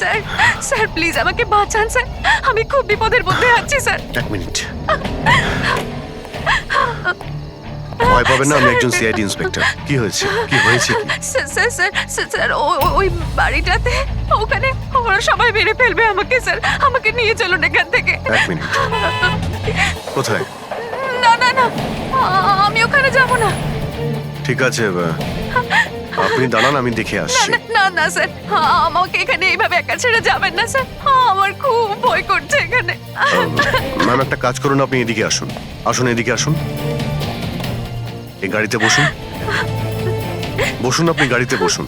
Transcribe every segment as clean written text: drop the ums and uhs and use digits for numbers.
Sir sir please আমাকে বাঁচান sir, আমি খুব বিপদের মধ্যে আছি স্যার। এক মিনিট, ভয় পাবেন না, আমি একজন সিআইডি ইন্সপেক্টর। কি হয়েছে, কি হয়েছে? স্যার স্যার স্যার স্যার ওই বাড়িটাতে ওখানে ওরা সবাই মেরে ফেলবে আমাকে স্যার, আমাকে নিয়ে চলুন এখান থেকে। এক মিনিট, কোথায়? না না না, আমি ওখানে যাব না। ঠিক আছে, আপনি দাঁড়ান, আমি দেখে আসছি। না না স্যার, আমাকে এখানে এইভাবে একা ছেড়ে যাবেন না স্যার, আমার খুব ভয় করছে এখানে। ম্যাম একটা কাজ করুন, আপনি এদিকে আসুন, আসুন এদিকে আসুন, এই গাড়িতে বসুন, বসুন, আপনি গাড়িতে বসুন,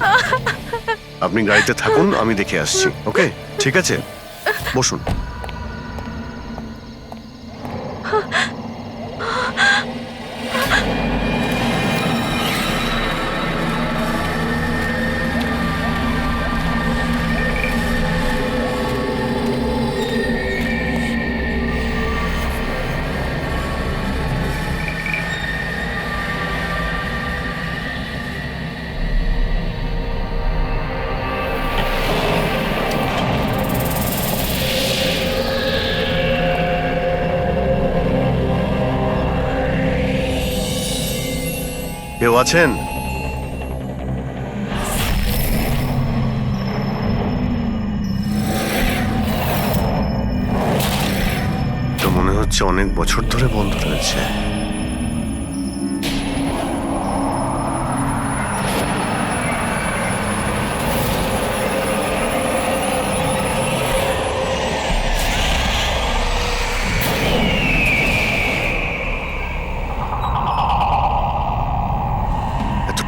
আপনি গাড়িতে থাকুন, আমি দেখে আসছি। ওকে, ঠিক আছে, বসুন। কেউ আছেন? তো মনে হচ্ছে অনেক বছর ধরে বন্ধ রয়েছে।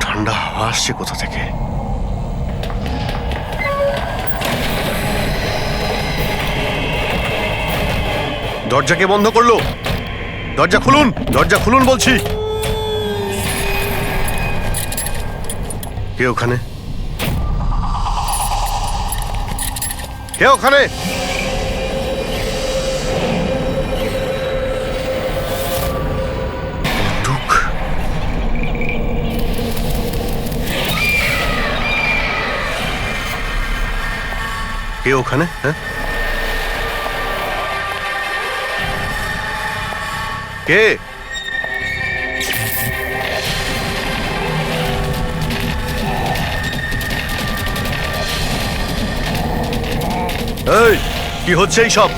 ঠান্ডা হাওয়া আসছে কোথা থেকে? দরজা কে বন্ধ করলো? দরজা খুলুন, দরজা খুলুন বলছি। কে ওখানে? কে ওখানে? কে ওখানে? হ্যাঁ, কে? এই কি হচ্ছে এই সব?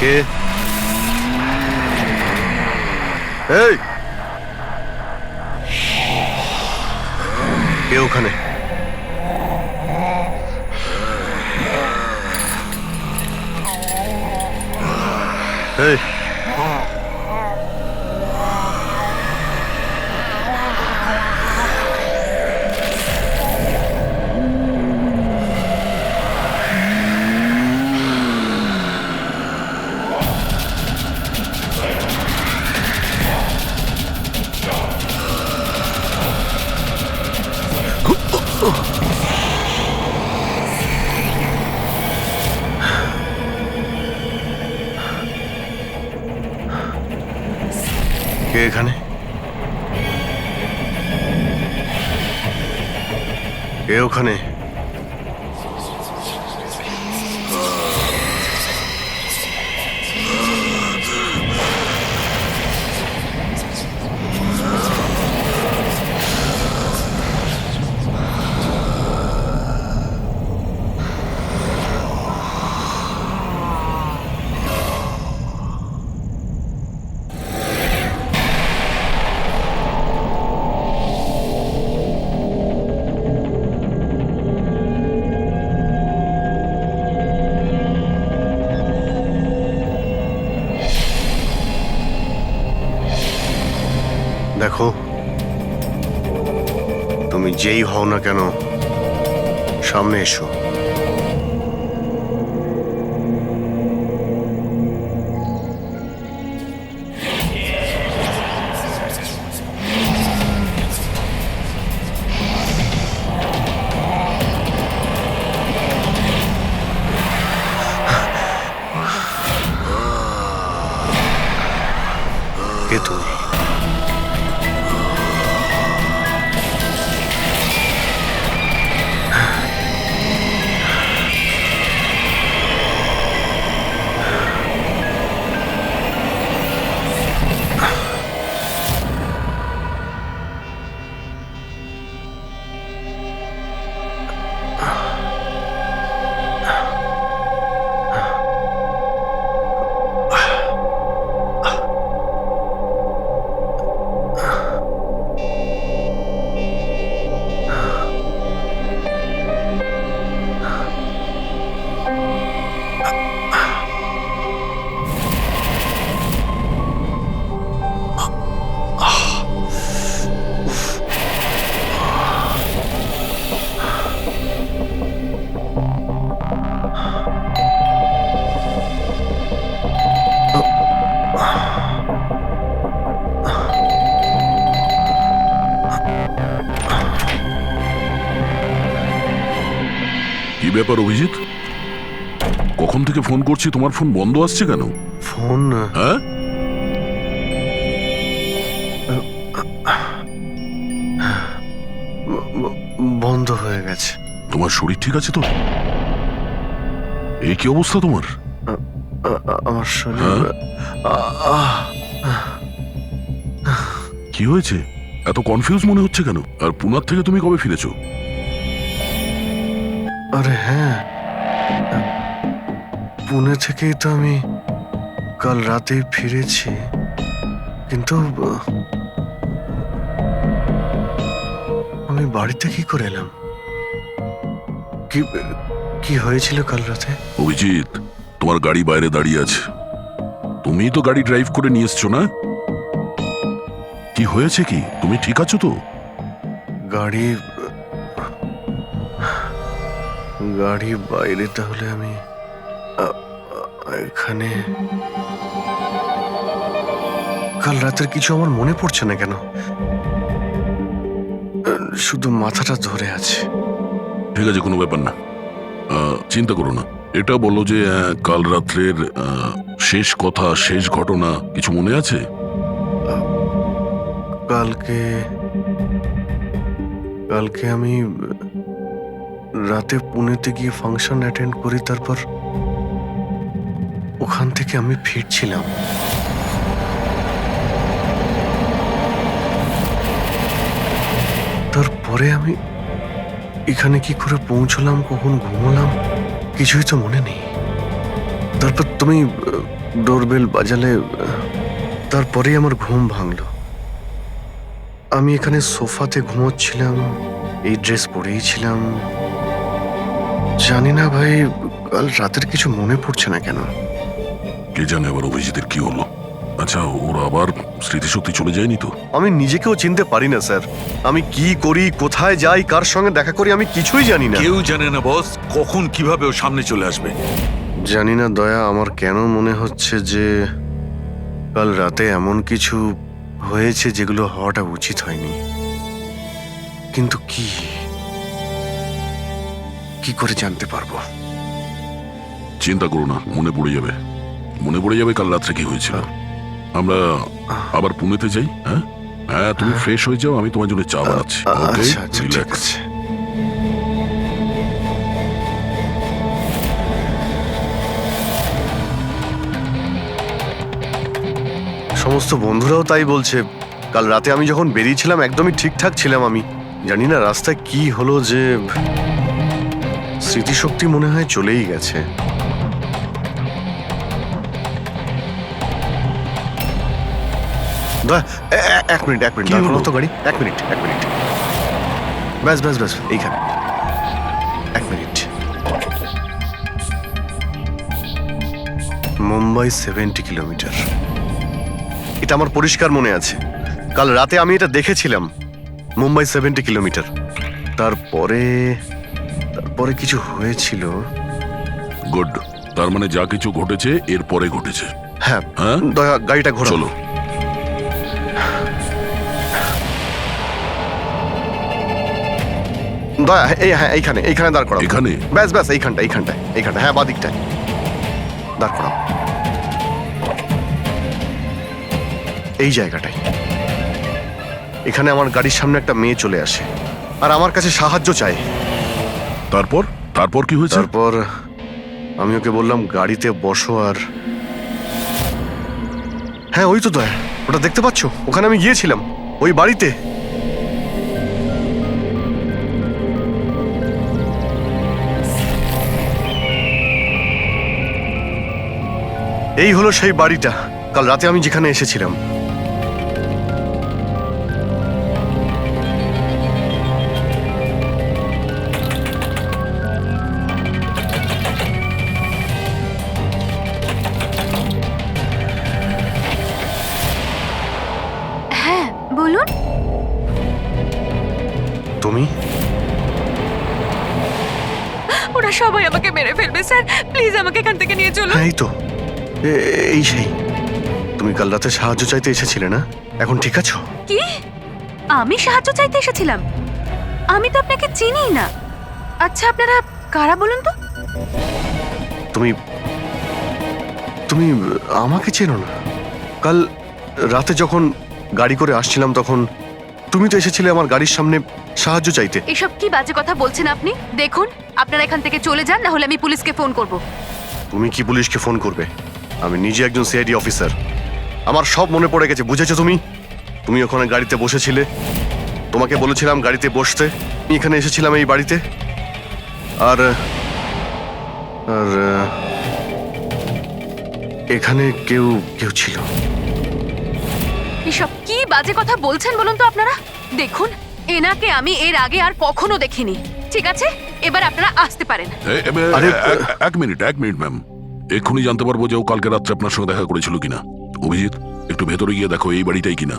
কে? এই কে ওখানে? এই কে এখানে? কে ওখানে? দেখো, তুমি যেই হও না কেন, সামনে এসো। কে তুমি? কি ব্যাপার অভিজিৎ? কখন থেকে ফোন করছি, তোমার ফোন বন্ধ আসছে কেন? ফোন হ্যাঁ, বন্ধ হয়ে গেছে। তোমার শরীর ঠিক আছে তো? এই কি অবস্থা তোমার? আমার শরীর কি হয়েছে? এত কনফিউজ মনে হচ্ছে কেন? আর পুনার থেকে তুমি কবে ফিরেছো? আরে হ্যাঁ, পুনে থেকেই তো আমি কাল রাতে ফিরেছি, কিন্তু আমি বাড়িতে কি করে এলাম? কি কি হয়েছিল কাল রাতে? অভিজিৎ, তোমার গাড়ি বাইরে দাঁড়িয়ে আছে, তুমিই তো গাড়ি ড্রাইভ করে নিয়ে এসছো না? কি হয়েছে কি? তুমি ঠিক আছো তো? গাড়ি গাড়ি বাইরে, তাহলে আমি এখানে কাল রাতের কিছু আমার মনে পড়ছে না কেন, শুধু মাথাটা ধরে আছে। ঠিক আছে, কোনো ব্যাপার না, চিন্তা করো না। এটা বলো যে কাল রাত্রের শেষ কথা, শেষ ঘটনা কিছু মনে আছে? কালকে কালকে আমি রাতে পুনেতে গিয়ে ফাংশন অ্যাটেন্ড করি, তারপর ওখান থেকে আমি ফিরছিলাম। তারপরে আমি এখানে কি করে পৌঁছলাম, কখন ঘুমোলাম, কিছুই তো মনে নেই। তারপর তুমি ডোরবেল বাজালে, তারপরেই আমার ঘুম ভাঙলো। আমি এখানে সোফাতে ঘুমোচ্ছিলাম, এই ড্রেস পরেই ছিলাম। জানি না ভাই, কাল রাতের কিছু মনে পড়ছে না কেন। কে জানে আবার অভিজিতের কি হলো। আচ্ছা, ওর আবার স্মৃতিশক্তি চলে যায়নি তো? আমি নিজেকেও চিনতে পারি না স্যার। আমি কি করি, কোথায় যাই, কার সঙ্গে দেখা করি, আমি কিছুই জানি না। কেউ জানে না বস, কখন কিভাবে ও সামনে চলে আসবে। জানি না দয়া, আমার কেন মনে হচ্ছে যে কাল রাতে এমন কিছু হয়েছে যেগুলো হওয়াটা উচিত হয়নি। কিন্তু কি কি করে জানতে পারবো? চিন্তা করো না, মনে পড়ে যাবে, মনে পড়ে যাবে কাল রাত্রে কি হয়েছিল। আমরা আবার পুনেতে যাই। হ্যাঁ হ্যাঁ, তুমি ফ্রেশ হয়ে যাও, আমি তোমার জন্য চা বানাচ্ছি। আচ্ছা আচ্ছা, ঠিক আছে। সমস্ত বন্ধুরাও তাই বলছে। কাল রাতে আমি যখন বেরিয়েছিলাম একদমই ঠিকঠাক ছিলাম। আমি জানি না রাস্তায় কি হলো যে স্মৃতিশক্তি মনে হয় চলেই গেছে। এক মিনিট দাঁড় করো তো গাড়ি। এক মিনিট ব্যাস এইখানে। এক মিনিট। মুম্বাই 70 কিলোমিটার, এটা আমার পরিষ্কার মনে আছে। কাল রাতে আমি এটা দেখেছিলাম, মুম্বাই 70 কিলোমিটার। তারপরে কিছু হয়েছিল। গুড, তার মানে যা কিছু ঘটেছে এরপরে ঘটেছে। হ্যাঁ হ্যাঁ, দয়া গাড়িটা ঘোরাও। চলো। দয়া এইখানে দাঁড় করাও। এখানে? ব্যাস এইখানটায়। হ্যাঁ, বাদিকটায় দাঁড় করাও। এই জায়গাটাই। এখানে আমার গাড়ির সামনে একটা মেয়ে চলে আসে আর আমার কাছে সাহায্য চায়। তারপর তারপর কি হয়েছে? তারপর আমি ওকে বললাম গাড়িতে বসো, আর হ্যাঁ ওই তো দয়া, ওটা দেখতে পাচ্ছ? ওখানে আমি গিয়েছিলাম, ওই বাড়িতে। এই হলো সেই বাড়িটা কাল রাতে আমি যেখানে এসেছিলাম। হ্যাঁ বলুন। তুমি? ওরা সবাই আমাকে মেরে ফেলবে স্যার, প্লিজ আমাকে এখান থেকে নিয়ে চলুন। হ্যাঁ এই তো, এই সেই। তুমি কাল রাতে সাহায্য চাইতে এসেছিলে না? এখন ঠিক আছো? কি? আমি সাহায্য চাইতে এসেছিলাম? আমি তো আপনাকে চিনিই না। আচ্ছা আপনারা কারা বলুন তো? তুমি তুমি আমাকে চেনো না? কাল রাতে যখন গাড়ি করে আসছিলাম তখন তুমি তো এসেছিলে আমার গাড়ির সামনে সাহায্য চাইতে। এসব কি বাজে কথা বলছেন আপনি? দেখুন আপনারা এখান থেকে চলে যান, না হলে আমি পুলিশকে ফোন করব। তুমি কি পুলিশকে ফোন করবে? আমি নিজে একজন সিআইডি অফিসার, আমার সব মনে পড়ে গেছে। বুঝেছো তুমি? তুমি ওখানে গাড়িতে বসেছিলে, তোমাকে বলেছিলাম গাড়িতে বসতে। আমি এখানে এসেছিলাম এই বাড়িতে, আর আর এখানে কেউ কেউ ছিল। এসব কি বাজে কথা বলছেন বলুন তো আপনারা? দেখুন এনাকে আমি এর আগে আর কখনো দেখিনি। ঠিক আছে, এবার আপনারা আসতে পারেন। এক মিনিট ম্যাম, এক্ষুনি জানতে পারবো যে ও কালকে রাত্রে আপনার সঙ্গে দেখা করেছিল কিনা। অভিজিৎ, একটু ভেতরে গিয়ে দেখো এই বাড়িটাই কিনা।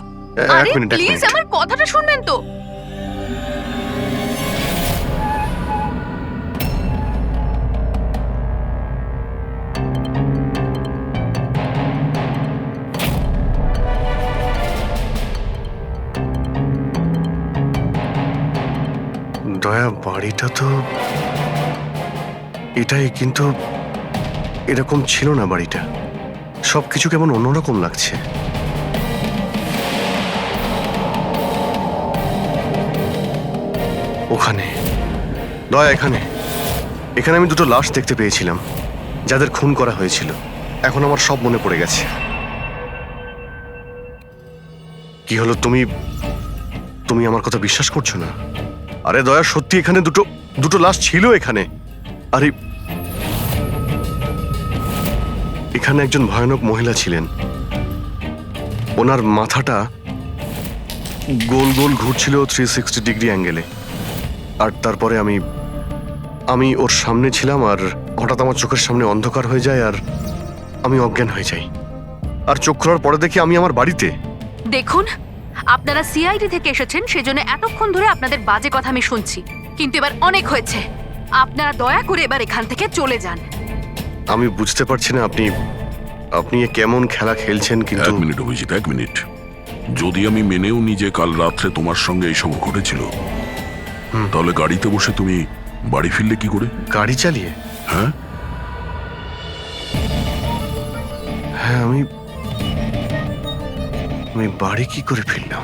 আরে এক মিনিট প্লিজ আমার কথাটা শুনবেন তো। দয়া, বাড়িটা তো এটাই, কিন্তু এরকম ছিল না বাড়িটা। সবকিছু কেমন অন্যরকম লাগছে। ওখানে দয়া, এখানে এখানে আমি দুটো লাশ দেখতে পেয়েছিলাম, যাদের খুন করা হয়েছিল। এখন আমার সব মনে পড়ে গেছে। কি হলো, তুমি তুমি আমার কথা বিশ্বাস করছো না? আরে দয়া, সত্যি এখানে দুটো লাশ ছিল এখানে। আরে এখানে একজন ভয়ানক মহিলা ছিলেন, ওনার মাথাটা গোল গোল ঘুরছিল 360 ডিগ্রি অ্যাঙ্গেলে। আর তারপরে আমি ওর সামনে ছিলাম, আর হঠাৎ আমার চোখের সামনে অন্ধকার হয়ে যায়, আর আমি অজ্ঞান হয়ে যাই। আর চোখ খোলার পরে দেখি আমি আমার বাড়িতে। দেখুন আপনারা সিআইডি থেকে এসেছেন, সেজন্য এতক্ষণ ধরে আপনাদের বাজে কথা আমি শুনছি, কিন্তু এবার অনেক হয়েছে। আপনারা দয়া করে এবার এখান থেকে চলে যান। আমি বুঝতে পারছি না আপনি এ কেমন খেলা খেলছেন, কিন্তু এক মিনিট অভিজিৎ, এক মিনিট। যদি আমি মেনেও নি যে কাল রাত্রে তোমার সঙ্গে এইসব ঘটেছিল, তাহলে গাড়িতে বসে তুমি বাড়ি ফিরলে কি করে? গাড়ি চালিয়ে? হ্যাঁ হ্যাঁ, আমি বাড়ি কি করে ফিরলাম?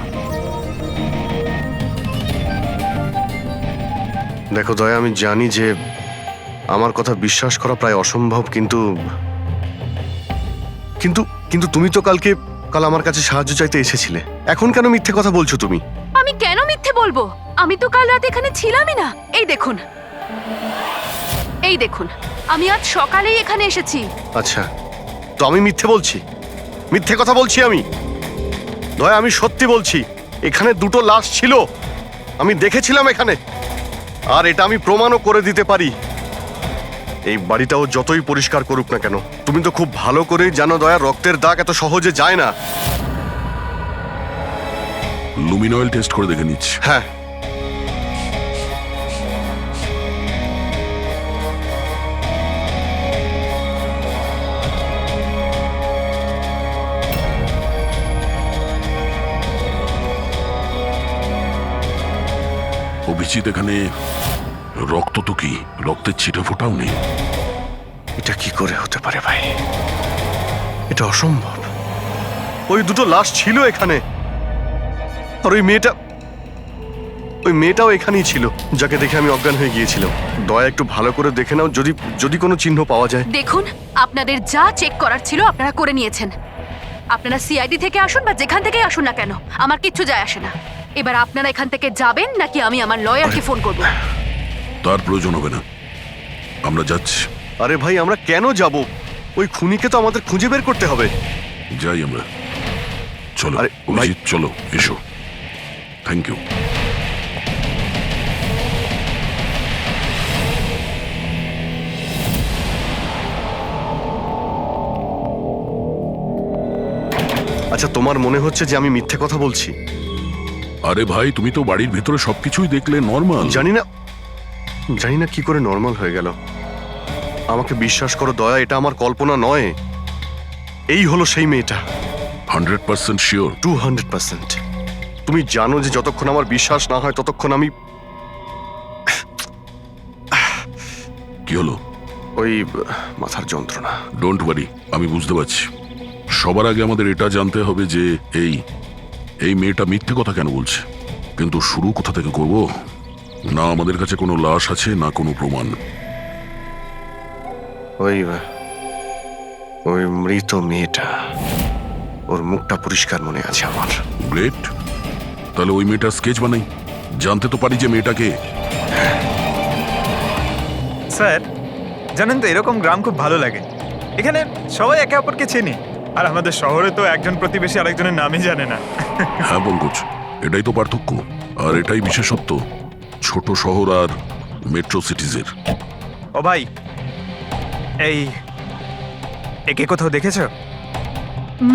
দেখো দয়া, আমি জানি যে আমার কথা বিশ্বাস করা প্রায় অসম্ভব, কিন্তু কিন্তু কিন্তু তুমি তো কাল আমার কাছে সাহায্য চাইতে এসেছিলে। এখন কেন মিথ্যে কথা বলছো তুমি? আমি কেন মিথ্যে বলবো? আমি তো কাল রাতে এখানে ছিলামই না। এই দেখুন, এই দেখুন, আমি আজ সকালেই এখানে এসেছি। আচ্ছা, তো আমি মিথ্যে বলছি? মিথ্যে কথা বলছি আমি? দয়া, আমি সত্যি বলছি, এখানে দুটো লাশ ছিল, আমি দেখেছিলাম এখানে, আর এটা আমি প্রমাণও করে দিতে পারি। এই বাড়িটাও যতই পরিষ্কার করুক না কেন, তুমি তো খুব ভালো করেই জানো দয়া, রক্তের দাগ এত সহজে যায় না। লুমিনয়েল টেস্ট করে দেখে নিচ্ছি। হ্যাঁ, অভিজিৎ, এখানে রক্ত তো কি, রক্তের ছিটে ফোটাও নেই। এটা কি করে হতে পারে ভাই? এটা অসম্ভব। ওই দুটো লাশ ছিল এখানে। আর ওই মেয়েটাও এখানেই ছিল, যাকে দেখে আমি অজ্ঞান হয়ে গিয়েছিলাম। দয়া একটু ভালো করে দেখে নাও, যদি কোনো চিহ্ন পাওয়া যায়। দেখুন, আপনাদের যা চেক করার ছিল আপনারা করে নিয়েছেন। আপনারা সিআইডি থেকে আসুন বা যেখান থেকেই আসুন না কেন, আমার কিচ্ছু যায় আসে না। এবার আপনারা এখান থেকে যাবেন নাকি আমি আমার লয়ারকে ফোন করব? তার প্রয়োজন হবে না, আমরা যাচ্ছি। আরে ভাই, আমরা কেন যাব? ওই খুনিকে তো আমাদের খুঁজে বের করতে হবে। যাই আমরা, চলো। আরে, ভাই- অভিজিৎ, চলো, এসো। Thank you. আচ্ছা, তোমার মনে হচ্ছে যে আমি মিথ্যে কথা বলছি? আরে ভাই, তুমি তো বাড়ির ভেতরে সবকিছুই দেখলে, নর্মাল। জানি না কি করে নর্মাল হয়ে গেল। আমাকে বিশ্বাস করো দয়া, এটা আমার কল্পনা নয়। এই হলো সেই মেয়েটা। 100% শিওর? 200%। তুমি জানো যে যতক্ষণ আমার বিশ্বাস না হয় ততক্ষণ আমি কি হলো? ওই মাথার যন্ত্রণা। ডোন্ট ওয়ারি, আমি বুঝতে পারছি। সবার আগে আমাদের এটা জানতে হবে যে এই মেয়েটা মিথ্যে কথা কেন বলছে। কিন্তু শুরু কোথা থেকে করব? না আমাদের কাছে কোনো লাশ আছে, না কোনো প্রমাণ। ওই মৃত মেয়েটা, ওর মুখটা পরিষ্কার মনে আছে আমার। গ্রেট, তাহলে ওই মেয়েটার স্কেচ বানাই, জানতে তো পারি যে মেয়েটাকে। স্যার, জানেন তো এরকম গ্রাম খুব ভালো লাগে। এখানে সবাই একে অপরকে চেনে, আর আমাদের শহরে তো একজন প্রতিবেশী আরেকজনের নামই জানে না। হ্যাঁ পঙ্কজ, এটাই তো পার্থক্য, আর এটাই বিশেষত্ব ছোট শহর আর মেট্রো সিটিজের। ও ভাই, একে কোথাও দেখেছো?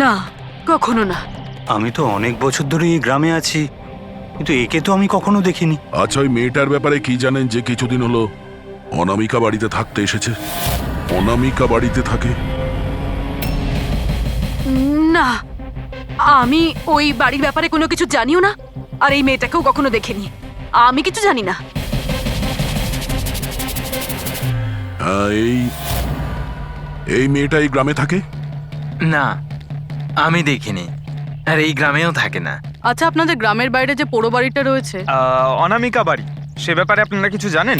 না, কখনো না। আমি তো অনেক বছর ধরে এই গ্রামে আছি, কিন্তু একে তো আমি কখনো দেখিনি। আচ্ছা, ওই মেয়েটার ব্যাপারে কি জানেন যে কিছুদিন হলো অনামিকা বাড়িতে থাকতে এসেছে? অনামিকা বাড়িতে থাকে? না, আমি ওই বাড়ির ব্যাপারে কোনো কিছু জানিও না, আর এই মেয়েটাকেও কখনো দেখিনি। আমি কিছু জানি না। হ্যাঁ, এই মেয়েটা এই গ্রামে থাকে? না, আমি দেখিনি, আর এই গ্রামেও থাকে না। আচ্ছা, আপনাদের গ্রামের বাইরে যে পোড়ো বাড়িটা রয়েছে, অনামিকা বাড়ি, সে ব্যাপারে আপনারা কিছু জানেন?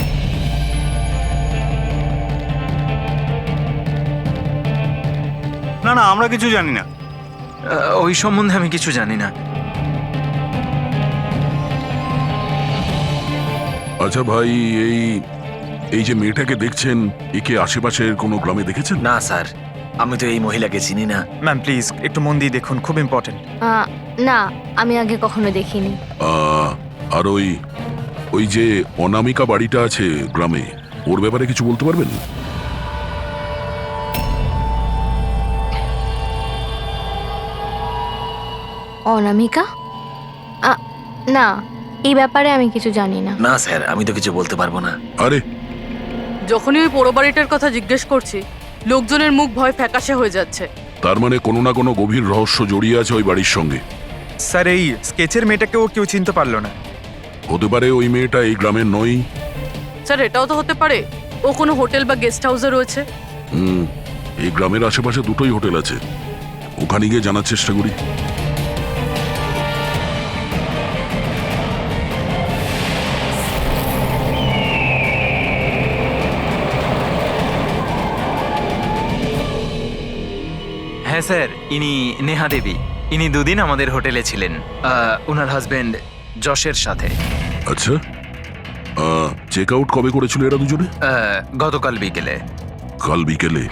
না না, আমরা কিছু জানি না। ওই সম্বন্ধে আমি কিছু জানি না। আচ্ছা ভাই, এই যে মেয়েটাকে দেখছেন, একে আশেপাশের কোনো গ্রামে দেখেছেন? না স্যার, আমি তো এই মহিলাকে চিনি না। ম্যাম প্লিজ একটু মন দিয়ে দেখুন, খুব ইম্পর্টেন্ট। না, আমি আগে কখনো দেখিনি। আর ওই যে অনামিকা বাড়িটা আছে গ্রামে, ওর ব্যাপারে কিছু বলতে পারবেন? অনামিকা? না, এই ব্যাপারে আমি কিছু জানি না। না স্যার, আমি তো কিছু বলতে পারবো না। আরে, যখনই ওই পোড়ো বাড়িটার কথা জিজ্ঞেস করছি, লোকজনের মুখ ভয় ফ্যাকাশে হয়ে যাচ্ছে। তার মানে কোনো না কোনো গভীর রহস্য জড়িয়ে আছে ওই বাড়ির সঙ্গে। স্যার, এই স্কেচের মেয়েটাকেও কেউ চিনতে পারলো না। হতে পারে ওই মেয়েটা এই গ্রামের নয়। স্যার, এটাও তো হতে পারে ও কোনো হোটেল বা গেস্ট হাউসে রয়েছে। এই গ্রামের আশেপাশে দুটোই হোটেল আছে, ওখানে গিয়ে জানার চেষ্টা করি। হ্যাঁ স্যার, ইনি নেহা দেবী। ইনি দুদিন আমাদের হোটেলে ছিলেন, ওনার হাজবেন্ড যশের সাথে। আচ্ছা, চেক আউট কবে করেছিল এরা দুজনে? গতকাল বিকেলে। কাল বিকেলে?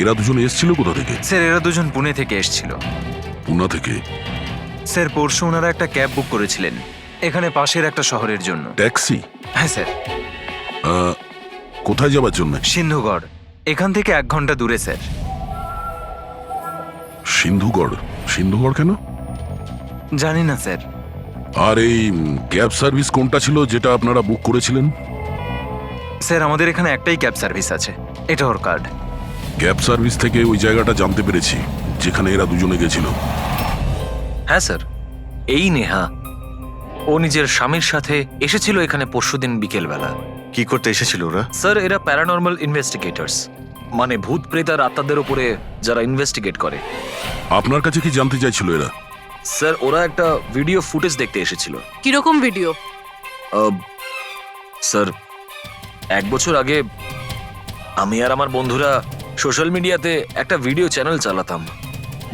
এরা দুজনে এসেছিল কোথা থেকে? স্যার, এরা দুজন পুনে থেকে এসেছিল। পুনা থেকে? স্যার, পরশু ওনারা একটা ক্যাব বুক করেছিলেন এখানে পাশের একটা শহরের জন্য। ট্যাক্সি? হ্যাঁ স্যার। কোথায় যাবার জন্য? সিন্ধুগড়, এখান থেকে 1 ঘন্টা দূরে স্যার। সিন্ধুগড়? সিন্ধুগড় কেন? জানি না স্যার। আর এই ক্যাব সার্ভিস কোনটা ছিল যেটা আপনারা বুক করেছিলেন? স্যার, আমাদের এখানে একটাই ক্যাব সার্ভিস আছে, এটা ওর কার্ড। ক্যাব সার্ভিস থেকে ওই জায়গাটা জানতে পেরেছি যেখানে এরা দুজনে গেছিল। হ্যাঁ স্যার, এই নেহা ও নিজের স্বামীর সাথে এসেছিল এখানে পরশুদিন বিকেলবেলা। কি করতে এসেছিল ওরা? স্যার, এরা প্যারানর্মাল ইনভেস্টিগেটর্স, মানে ভূত প্রেত আর আত্মাদের উপরে যারা ইনভেস্টিগেট করে। আপনার কাছে কি জানতে চাইছিল এরা? স্যার ওরা একটা ভিডিও ফুটেজ দেখতে এসেছিল। কিরকম ভিডিও? স্যার 1 বছর আগে আমি আর আমার বন্ধুরা সোশ্যাল মিডিয়াতে একটা ভিডিও চ্যানেল চালাতাম,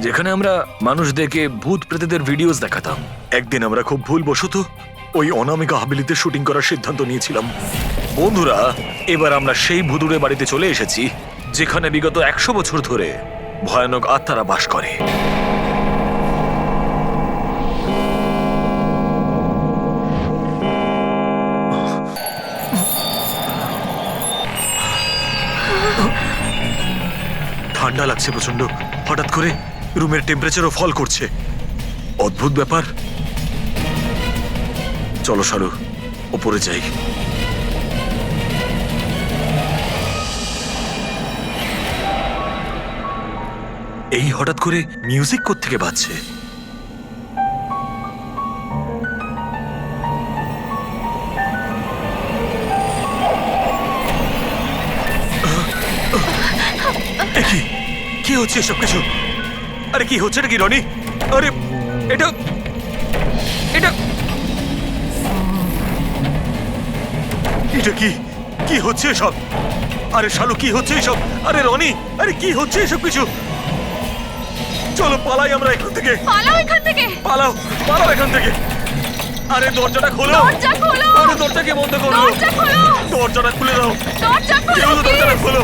যেখানে আমরা মানুষদেরকে ভূত প্রেতদের ভিডিওস দেখাতাম। একদিন আমরা খুব ভুলবশত ওই অনামিকা হাভেলিতে শুটিং করার সিদ্ধান্ত নিয়েছিলাম। বন্ধুরা, এবার আমরা সেই ভুতুড়ে বাড়িতে চলে এসেছি, যেখানে বিগত 100 বছর ধরে ভয়ানক আত্মারা বাস করে। ঠান্ডা লাগছে প্রচন্ড, হঠাৎ করে রুমের টেম্পারেচারও ফল করছে। অদ্ভুত ব্যাপার। চলো শালু, ওপরে যাই। এই হঠাৎ করে মিউজিক কোত্থেকে বাজছে? কি হচ্ছে এসব কিছু? আরে কি হচ্ছে নাকি রনি? আরে এটা এটা এটা কি কি হচ্ছে এসব? আরে শালু, কি হচ্ছে এসব? আরে রনি, আরে কি হচ্ছে এসব কিছু? চলো পালাই আমরা এখান থেকে। পালাও এখান থেকে। পালাও, পালাও এখান থেকে। আরে দরজাটা খোলো। দরজা খোলো। আরে দরজাকে বন্ধ করো। দরজা খোলো। দরজাটা খুলে দাও। দরজা খোলো। কেউ দরজাটা খোলো।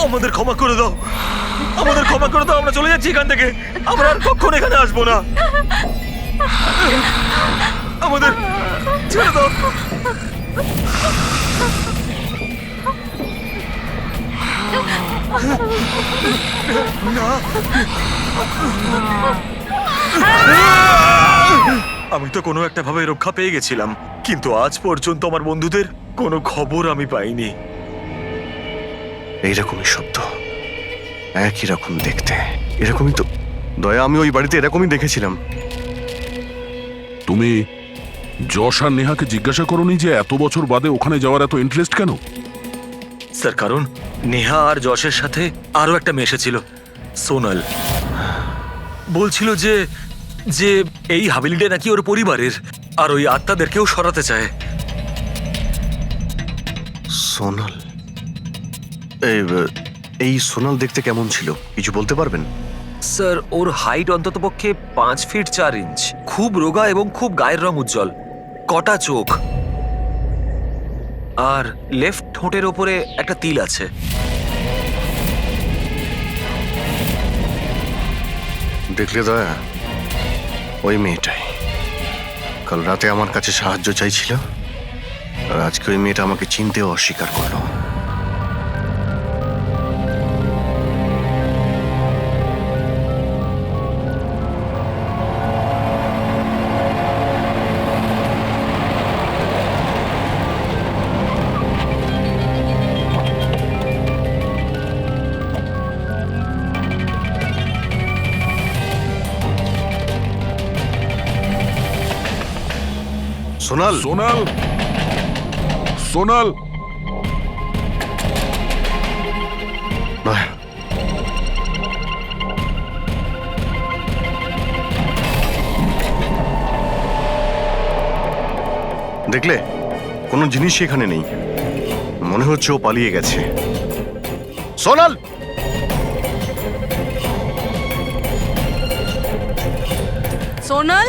আমাদের ক্ষমা করে দাও, আমাদের ক্ষমা করে দাও। আমরা চলে যাচ্ছি এখান থেকে। আমরা আর কখনো এখানে আসবো না। আমাদের ছেড়ে দাও। আমি তো কোনো একটা ভাবে রক্ষা পেয়ে গেছিলাম, কিন্তু আজ পর্যন্ত আমার বন্ধুদের কোনো খবর আমি পাইনি। এইরকমই শব্দ, একই রকম দেখতে, এরকমই তো। দয়া, আমি ওই বাড়িতে এরকমই দেখেছিলাম। তুমি যশ আর নেহাকে জিজ্ঞাসা করোনি যে এত বছর বাদে ওখানে যাওয়ার এত ইন্টারেস্ট কেন? স্যার, কারণ নেহা আর যশের সাথে আরো একটা মেয়ে এসেছিল, সোনাল। বলছিল যে যে এই হাভেলিটা নাকি ওর পরিবারের, আর ওই আত্মাদেরকেও সরাতে চায়। সোনাল? এই সোনাল দেখতে কেমন ছিল, কিছু বলতে পারবেন? স্যার, ওর হাইট অন্ততপক্ষে 5 ফিট 4 ইঞ্চ, খুব রোগা এবং খুব গায়ের রং উজ্জ্বল, কটা চোখ, আর লেফট ঠোঁটের ওপরে একটা তিল আছে। দেখলে দয়া, ওই মেয়েটাই কাল রাতে আমার কাছে সাহায্য চাইছিল, আর আজকে ওই মেয়েটা আমাকে চিনতেও অস্বীকার করলো। সোনাল, সোনাল, সোনাল। দয়া, দেখলে কোনো জিনিসই এখানে নেই, মনে হচ্ছে ও পালিয়ে গেছে। সোনাল! সোনাল,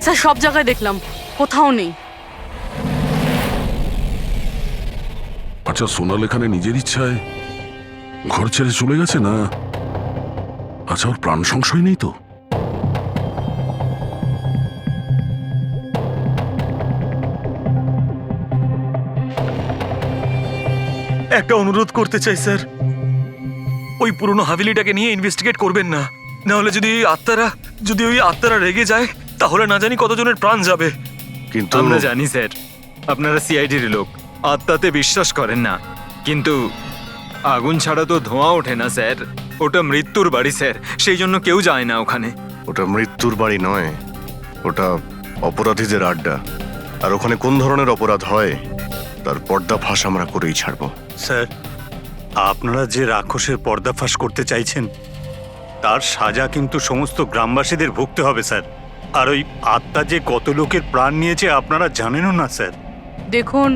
স্যার সব জায়গায় দেখলাম, কোথাও নেই। আচ্ছা, সোনাল এখানে নিজের ইচ্ছায় ঘর ছেড়ে চলে গেছে না? আচ্ছা, ওর প্রাণ সংশয় নেই তো? একটা অনুরোধ করতে চাই স্যার, ওই পুরনো হাভেলিটাকে নিয়ে ইনভেস্টিগেট করবেন না। না হলে যদি ওই আত্মারা রেগে যায়, তাহলে না জানি কতজনের প্রাণ যাবে। কিন্তু আমরা জানি স্যার, আপনারা সিআইডির লোক, আত্মাতে বিশ্বাস করেন না, কিন্তু আগুন ছাড়া তো ধোঁয়া ওঠে না স্যার। ওটা মৃত্যুর বাড়ি স্যার, সেই জন্য কেউ যায় না ওখানে। ওটা মৃত্যুর বাড়ি নয়, ওটা অপরাধীদের আড্ডা। আর ওখানে কোন ধরনের অপরাধ হয় তার পর্দাফাঁস আমরা করেই ছাড়বো। স্যার, আপনারা যে রাক্ষসের পর্দাফাঁস করতে চাইছেন তার সাজা কিন্তু সমস্ত গ্রামবাসীদের ভুগতে হবে স্যার। আর ওই আত্মা যে কত লোকের প্রাণ নিয়েছে আপনারা জানেনও না স্যার। দেখুন,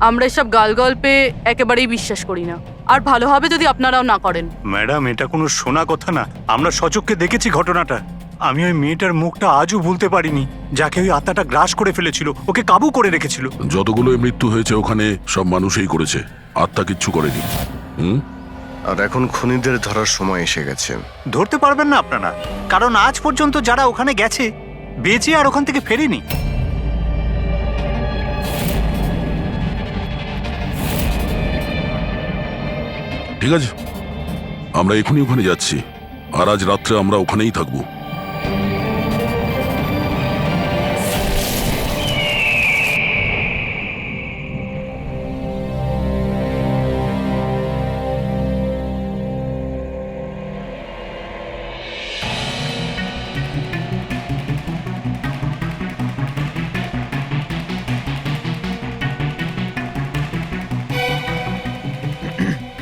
আমরা এসব গালগল্পে একেবারেই বিশ্বাস করি না, আর ভালো হবে যদি আপনারাও না করেন। ম্যাডাম, এটা কোনো শোনা কথা না, আমরা সচক্ষে দেখেছি ঘটনাটা। আমি ওই মেয়েটার মুখটা আজও ভুলতে পারিনি, যাকে ওই আত্মাটা গ্রাস করে ফেলেছিল, ওকে কাবু করে রেখেছিল। যতগুলো মৃত্যু হয়েছে ওখানে সব মানুষই করেছে, আত্মা কিচ্ছু করেনি। আর এখন খুনিদের ধরার সময় এসে গেছে। ধরতে পারবেন না আপনারা, কারণ আজ পর্যন্ত যারা ওখানে গেছে বেঁচে আর ওখান থেকে ফেরেনি। ঠিক আছে, আমরা এখনই ওখানে যাচ্ছি, আর আজ রাত্রে আমরা ওখানেই থাকবো।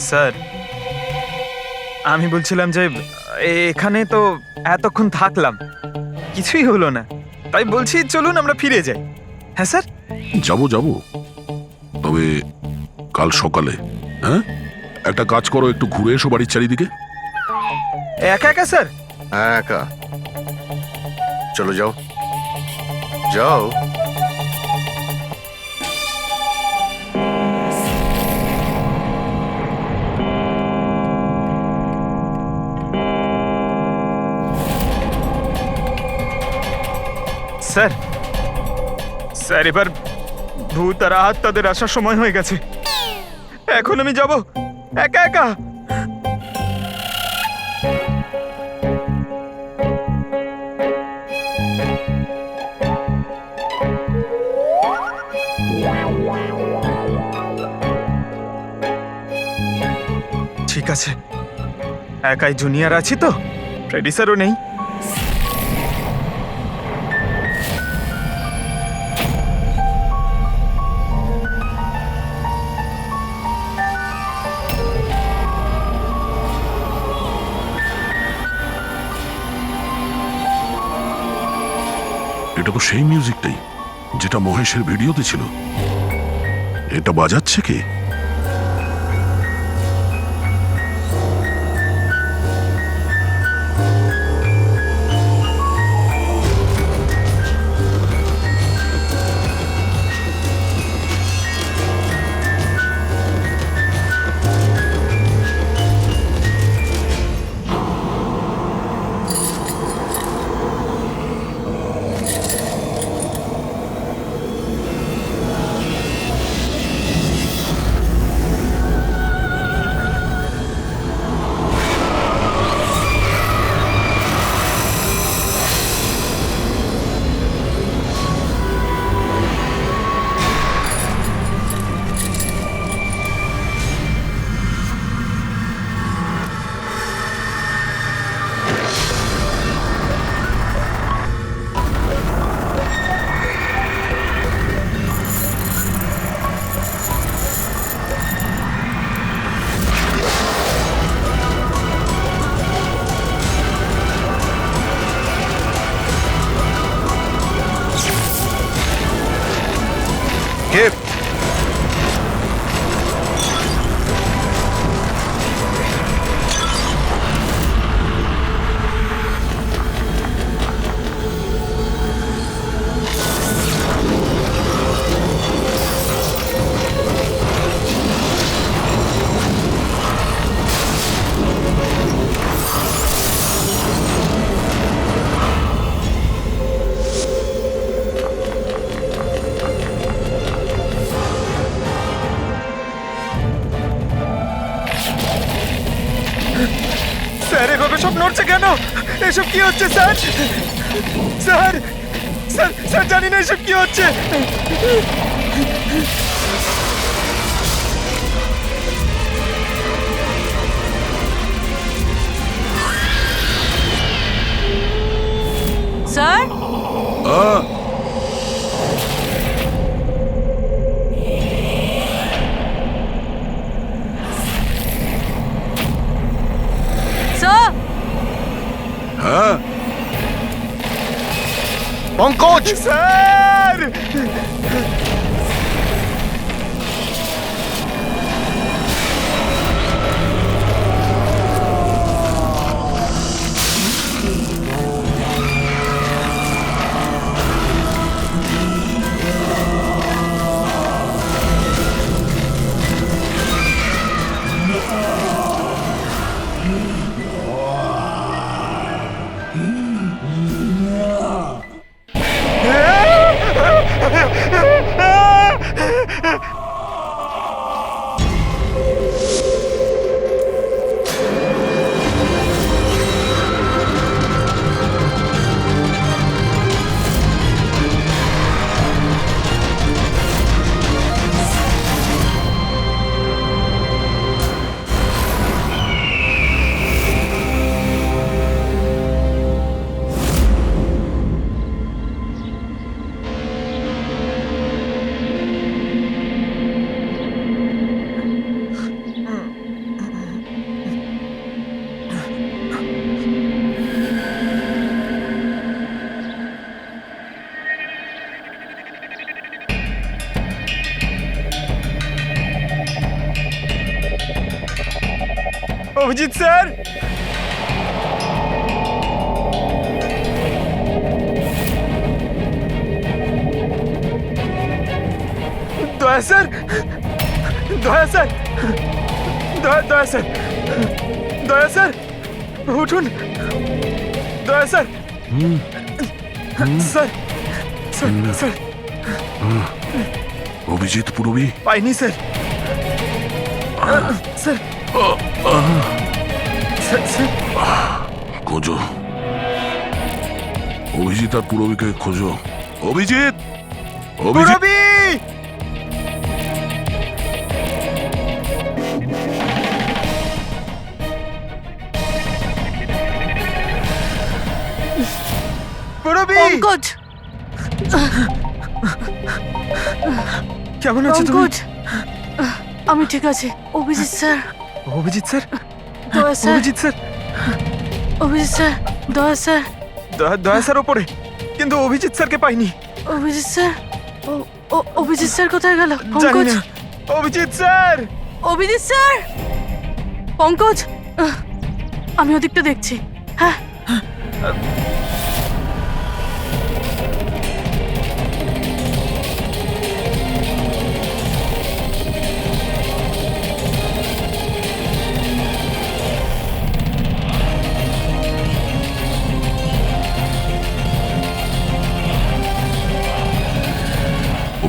স্যার, আমি বলছিলাম যে এখানে তো এতক্ষণ থাকলাম, কিছুই হলো না, তাই বলছি চলুন আমরা ফিরে যাই। হ্যাঁ স্যার। যাবো, তবে কাল সকালে। হ্যাঁ, একটা কাজ করো, একটু ঘুরে এসো বাড়ির চারিদিকে। একা একা স্যার? হ্যাঁ, একা। চলো, যাও যাও। স্যার, স্যার এবার ভূত আর আত্মাদের আসার সময় হয়ে গেছে। এখন আমি যাব একা একা? ঠিক আছে, একাই জুনিয়র আছি তো, ফ্রেডি স্যারও নেই। এটা তো সেই মিউজিকটাই যেটা মহেশের ভিডিওতে ছিল। এটা বাজাচ্ছে কে? কে? কেন? এসব কি হচ্ছে স্যার? স্যার স্যার স্যার জানি না এসব কি হচ্ছে। স্যার স্যার হ্যাঁ পঙ্কজ! স্যার অভিজিৎ স্যার, দয়া স্যার, দয়া স্যার, দয়া স্যার, দয়া স্যার, উঠুন, দয়া sir, sir sir sir Abhijit Purabi পাইনি স্যার, স্যার স্যার স্যার খোঁজো, অভিজিৎ আর পুরবীকে খোঁজো। অভিজিৎ, অভিজিৎ, পুরবী! পুরবী! পঙ্কজ কেমন আছো তুমি? পঙ্কজ আমি ঠিক আছি। অভিজিৎ স্যার, অভিজিৎ স্যার, দয়া sir, Abhijit sir, Abhijit sir, দয়া স্যার, দয়া স্যার ওপরে, কিন্তু অভিজিৎ স্যারকে পাইনি। অভিজিৎ স্যার, অভিজিৎ স্যার কোথায় গেল? জানি পঙ্কজ, না। অভিজিৎ স্যার! অভিজিৎ স্যার, পঙ্কজ আমি ওদিকটা দেখছি। হ্যাঁ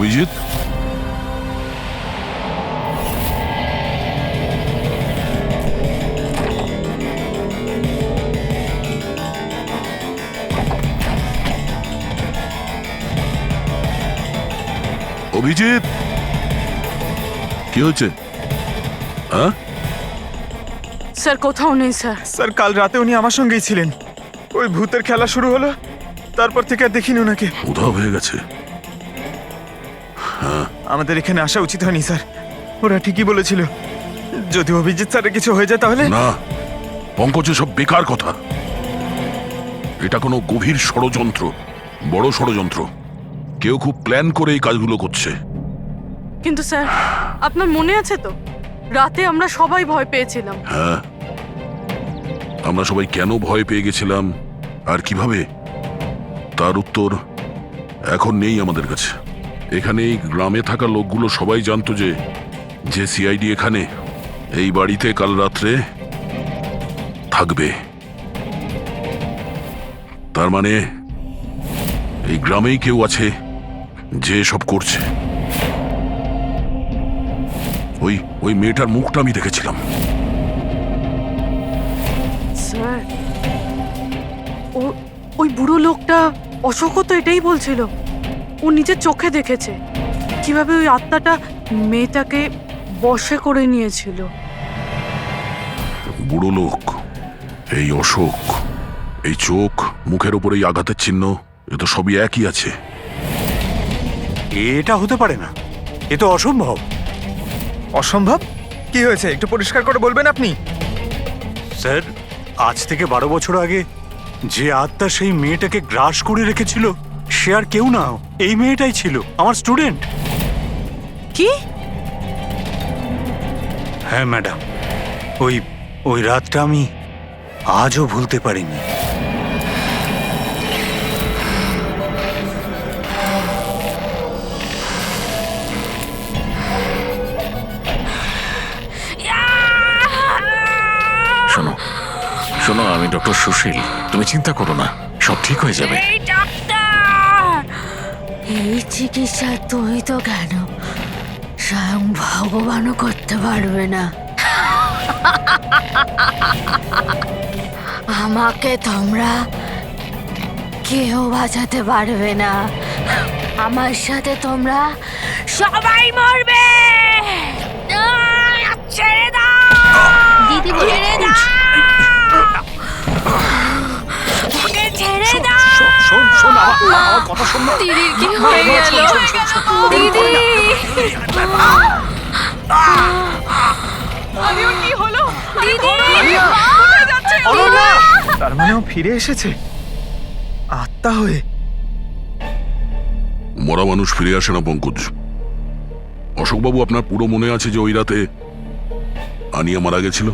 অভিজিৎ, অভিজিৎ, কি হচ্ছে? হ্যাঁ, স্যার কোথাও নেই স্যার। স্যার কাল রাতে উনি আমার সঙ্গেই ছিলেন। ওই ভূতের খেলা শুরু হলো, তারপর থেকে আর দেখিনি ওনাকে। উধাও হয়ে গেছে। আমাদের এখানে আসা উচিত হয়নি স্যার, ওরা ঠিকই বলেছিল যদি অভিজিৎ স্যারের কিছু হয়ে যায় তাহলে। না পঙ্কজ, সব বেকার কথা। এটা কোনো গভীর ষড়যন্ত্র, বড় ষড়যন্ত্র। কেউ খুব প্ল্যান করে এই কাজগুলো করছে। কিন্তু স্যার আপনার মনে আছে তো রাতে আমরা সবাই ভয় পেয়েছিলাম। হ্যাঁ, আমরা সবাই কেন ভয় পেয়ে গেছিলাম আর কিভাবে, তার উত্তর এখন নেই আমাদের কাছে। এখানে এই গ্রামে থাকা লোকগুলো সবাই জানতো যে সিআইডি এখানে এই বাড়িতে কাল রাত্রে থাকবে। তার মানে এই গ্রামেই কেউ আছে যে সব করছে। ওই মেয়েটার মুখটা আমি দেখেছিলাম। স্যার ও ওই বুড়ো লোকটা অশোকও তো এটাই বলছিল। ও নিজের চোখে দেখেছে কিভাবে ওই আত্মাটা মেয়েটাকে বশে করে নিয়েছিল। বুড়ো লোক, এই অশোক, এই চোখ, মুখের উপর এই আঘাতের চিহ্ন, এ তো সবই একই আছে। এটা হতে পারে না, এ তো অসম্ভব। অসম্ভব? কি হয়েছে একটু পরিষ্কার করে বলবেন আপনি? স্যার, আজ থেকে 12 বছর আগে যে আত্মা সেই মেয়েটাকে গ্রাস করে রেখেছিল সে আর কেউ না, এই মেয়েটাই ছিল, আমার স্টুডেন্ট। কি? হ্যাঁ ম্যাডাম, ওই রাতটা আমি আজও ভুলতে পারিনি। শোনো শোনো, আমি ডক্টর সুশীল, তুমি চিন্তা করো না, সব ঠিক হয়ে যাবে। এই চিকিৎসা তুই তো কেন, স্বয়ং ভগবানও করতে পারবে না। আমাকে তোমরা কেউ বাঁচাতে পারবে না। আমার সাথে তোমরা সবাই মরবে। ছেড়ে দাও দিদি, ছেড়ে দাও, ওকে ছেড়ে দাও। শোন শোন, আমার কথা শোন না। দিদির কি হয়ে গেল? দিদি, আলিয়ার কি হলো? দিদি, কোথায় যাচ্ছে? অনন্যা! তার মানে ও ফিরে এসেছে আত্মা হয়ে। মরা মানুষ ফিরে আসে না পঙ্কজ। অশোকবাবু, আপনার পুরো মনে আছে যে ওই রাতে আনিয়া মারা গেছিল?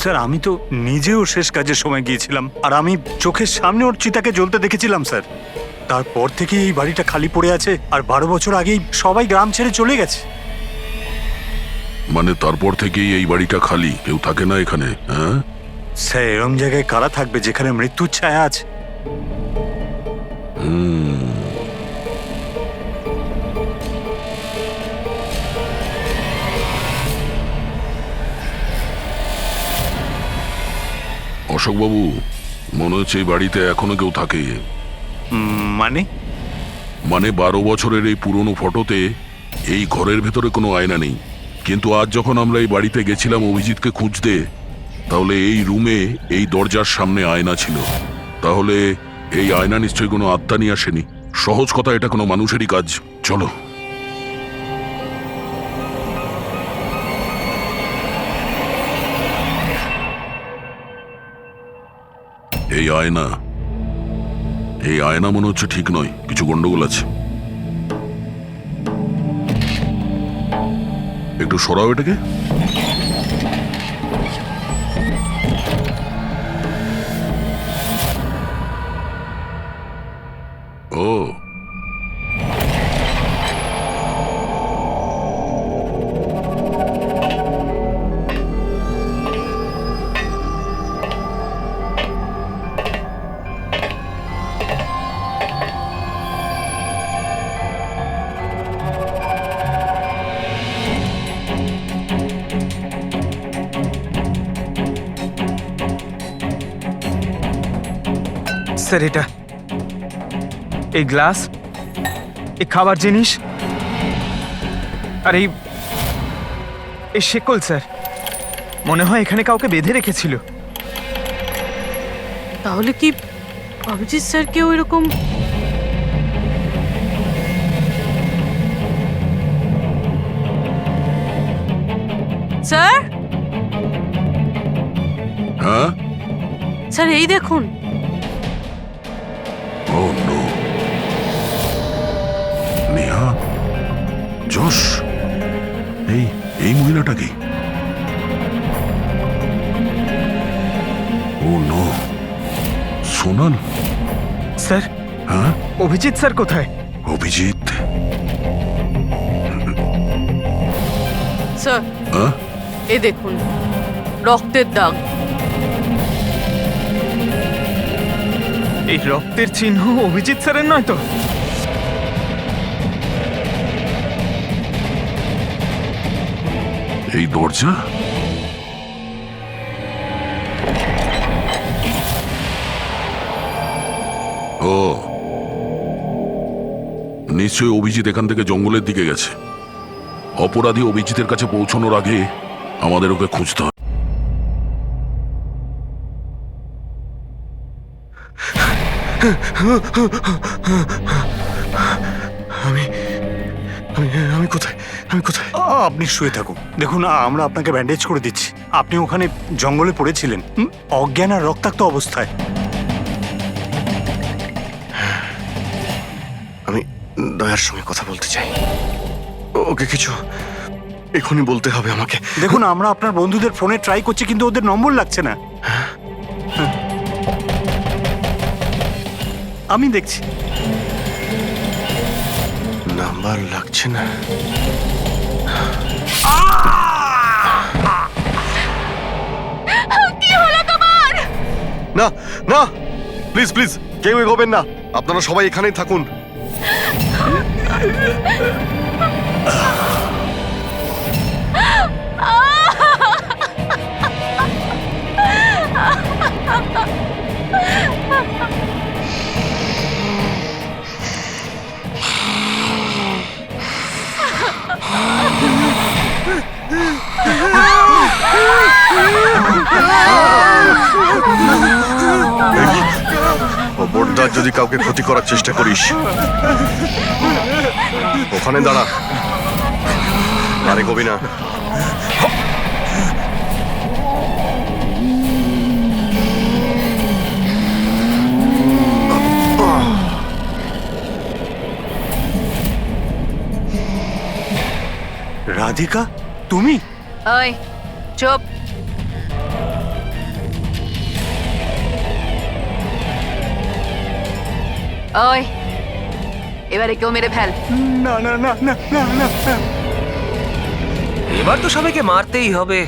স্যার, আমি তো নিজেও শেষ কাজের সময় গিয়েছিলাম, আর আমি চোখের সামনে ওর চিতাকে জ্বলতে দেখেছিলাম স্যার। তারপর থেকে এই বাড়িটা খালি পড়ে আছে, আর 12 বছর আগেই সবাই গ্রাম ছেড়ে চলে গেছে। মানে তারপর থেকেই এই বাড়িটা খালি, কেউ থাকে না এখানে? হ্যাঁ স্যার, এরম জায়গায় কারা থাকবে যেখানে মৃত্যুর ছায়া আছে? অশোকবাবু, মনে হচ্ছে এই বাড়িতে এখনো কেউ থাকে। মানে? মানে 12 বছরের এই পুরনো ফটোতে এই ঘরের ভেতরে কোনো আয়না নেই, কিন্তু আজ যখন আমরা এই বাড়িতে গেছিলাম অভিজিৎকে খুঁজতে, তাহলে এই রুমে এই দরজার সামনে আয়না ছিল। তাহলে এই আয়না নিশ্চয়ই কোনো আত্মা নিয়ে আসেনি। সহজ কথা, এটা কোনো মানুষেরই কাজ। চলো। এই আয়না, এই আয়না মনে হচ্ছে ঠিক নয়, কিছু গন্ডগোল আছে। একটু সরাও এটাকে। ও, স্যার, এটা এই গ্লাস, এই খাবার জিনিস, আর এই শেকল স্যার, মনে হয় এখানে কাউকে বেঁধে রেখেছিল। তাহলে কি অভিজিৎ স্যার কেউ এরকম? স্যার, হ্যাঁ? স্যার এই দেখুন। ও নো, নেহা, যশ, এই মহিলাটা কি? ও নো, সোনাল। স্যার, হ্যাঁ? অভিজিৎ স্যার কোথায়? অভিজিৎ? স্যার, হ্যাঁ? এই দেখুন রক্তের দাগ। এই রক্তের চিহ্ন অভিজিৎ স্যারের নয় তো? এই দরজা? ও নিশ্চয়ই অভিজিৎ এখান থেকে জঙ্গলের দিকে গেছে। অপরাধী অভিজিতের কাছে পৌঁছানোর আগে আমাদের ওকে খুঁজতে হবে। আমি কোথায়? আমি কোথায়? আপনি শুয়ে থাকুন, দেখুন আমরা আপনাকে ব্যান্ডেজ করে দিচ্ছি। আপনি ওখানে জঙ্গলে পড়েছিলেন অজ্ঞান আর রক্তাক্ত অবস্থায়। আমি দয়ার সঙ্গে কথা বলতে চাই। ওকে কিছু এখনই বলতে হবে আমাকে। দেখুন আমরা আপনার বন্ধুদের ফোনে ট্রাই করছি, কিন্তু ওদের নম্বর লাগছে না। আমি দেখছি নাম্বার লাগছে না। কি হলো তোমার? না না, প্লিজ প্লিজ কেউ এগোবেন না, আপনারা সবাই এখানেই থাকুন। খবরদার যদি কাউকে ক্ষতি করার চেষ্টা করিস, ওখানে দাঁড়া, আরে কবি না। রাধিকা, তুমি? ওই চুপ। ওই এবারে কেউ মেরে ফেল। না না না না না না না। এবার তো সবাইকে মারতেই হবে।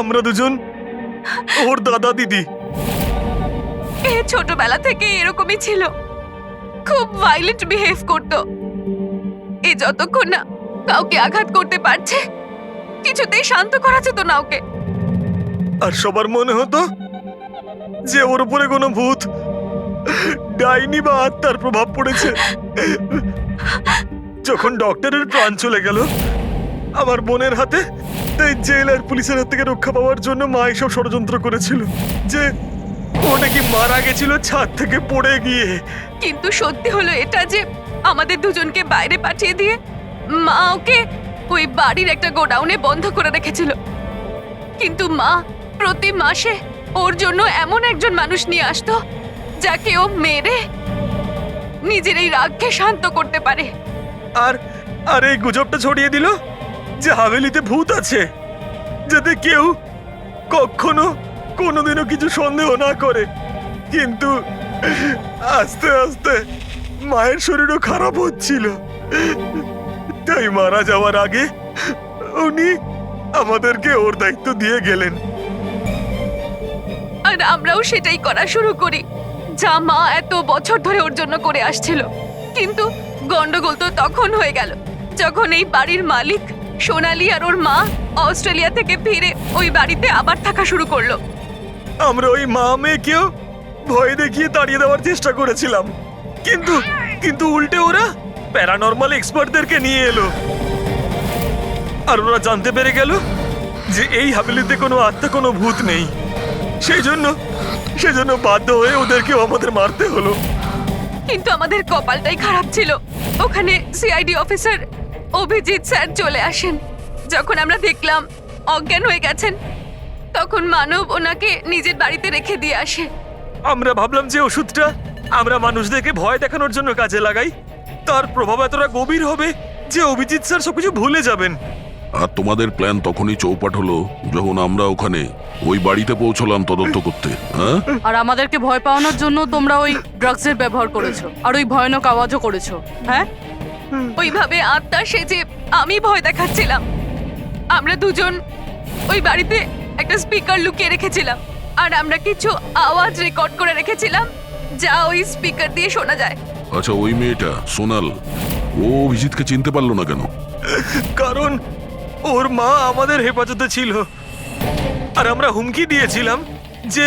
আমরা দুজন ওর দাদা দিদি। এ ছোটবেলা থেকে এরকমই ছিল, খুব ভাইলেন্ট বিহেভ করতো। এ যতক্ষণ না কাউকে আঘাত করতে পারছে কিছুতেই শান্ত করা যেত না ওকে। আর সবার মনে হতো যে ওর উপরে কোনো ভূত, ডাইনি বা আত্মার প্রভাব পড়েছে। যখন ডক্টরের প্রাণ চলে গেল আমার বোনের হাতে, তাই জেল আর পুলিশের হাত থেকে রক্ষা পাওয়ার জন্য মা এসব ষড়যন্ত্র করেছিল যে ও নাকি মারা গেছিল ছাদ থেকে পড়ে গিয়ে। কিন্তু সত্যি হলো এটা যে আমাদের দুজনকে বাইরে পাঠিয়ে দিয়ে মা ওকে ওই বাড়ির একটা গোডাউনে বন্ধ করে রেখেছিল। কিন্তু মা প্রতি মাসে ওর জন্য এমন একজন মানুষ নিয়ে আসতো যাকে ও মেরে নিজের এই রাগকে শান্ত করতে পারে। আর আর এই গুজবটা ছড়িয়ে দিল যে হাভেলিতে ভূত আছে, যাতে কেউ কখনো কোনোদিনও কিছু সন্দেহ না করে। কিন্তু আস্তে আস্তে মায়ের শরীরও খারাপ হচ্ছিল, তাই মারা যাওয়ার আগে উনি আমাদেরকে ওর দায়িত্ব দিয়ে গেলেন। আর আমরাও সেটাই করা শুরু করি যা মা এত বছর ধরে ওর জন্য করে আসছিল। কিন্তু গন্ডগোল তো তখন হয়ে গেল যখন এই বাড়ির মালিক সোনালি আর ওর মা অস্ট্রেলিয়া থেকে ফিরে ওই বাড়িতে আবার থাকা শুরু করলো। আমরা ওই মা মেয়েকেও ভয় দেখিয়ে তাড়িয়ে দেওয়ার চেষ্টা করেছিলাম, কিন্তু কিন্তু উল্টে ওরা প্যারানর্মাল এক্সপার্টদেরকে নিয়ে এলো। আর ওরা জানতে পেরে গেল যে এই হাভেলিতে কোনো আত্মা, কোনো ভূত নেই। সেজন্য বাধ্য হয়ে ওদেরকেও আমাদের মারতে হলো। কিন্তু আমাদের কপালটাই খারাপ ছিল, ওখানে সিআইডি অফিসার অভিজিৎ স্যার চলে আসেন। যখন আমরা দেখলাম অজ্ঞান হয়ে গেছেন, তখন মানব ওনাকে নিজের বাড়িতে রেখে দিয়ে আসে। আমরা ভাবলাম যে ওষুধটা আমরা মানুষদেরকে ভয় দেখানোর জন্য কাজে লাগাই, তার প্রভাব এতটা গভীর হবে যে অভিজিৎ স্যার সবকিছু ভুলে যাবেন। আর তোমাদের প্ল্যান তখনই চৌপাট হলো যখন আমরা ওখানে ওই বাড়িতে পৌঁছলাম তদন্ত করতে। হ্যাঁ, আর আমাদেরকে ভয় পাওয়ানোর জন্য তোমরা ওই ড্রাগসের ব্যবহার করেছো আর ওই ভয়ানক আওয়াজও করেছো। হ্যাঁ, ওইভাবে আত্মা সেজে আমি ভয় দেখাচ্ছিলাম। আমরা দুজন ওই বাড়িতে একটা স্পিকার লুকিয়ে রেখেছিলাম আর আমরা কিছু আওয়াজ রেকর্ড করে রেখেছিলাম যা ওই স্পিকার দিয়ে শোনা যায়। আচ্ছা, ওই মেয়েটা সোনাল, ও অভিজিৎকে চিনতে পারলো না কেন? কারণ ওর মা আমাদের হেফাজতে ছিল আর আমরা হুমকি দিয়েছিলাম যে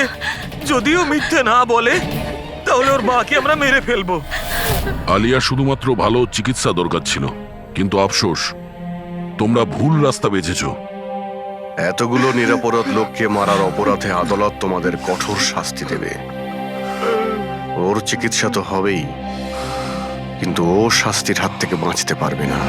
যদিও মিথ্যে না বলে তাহলে ওর মাকে আমরা মেরে ফেলবো। আলিয়া শুধুমাত্র ভালো চিকিৎসা দরকার ছিল, কিন্তু আফসোস তোমরা ভুল রাস্তা বেছেছো। এতগুলো নিরাপরাধ লোককে মারার অপরাধে আদালত তোমাদের কঠোর শাস্তি দেবে। ওর চিকিৎসা তো হবেই, কিন্তু ও শাস্তির হাত থেকে বাঁচতে পারবে না।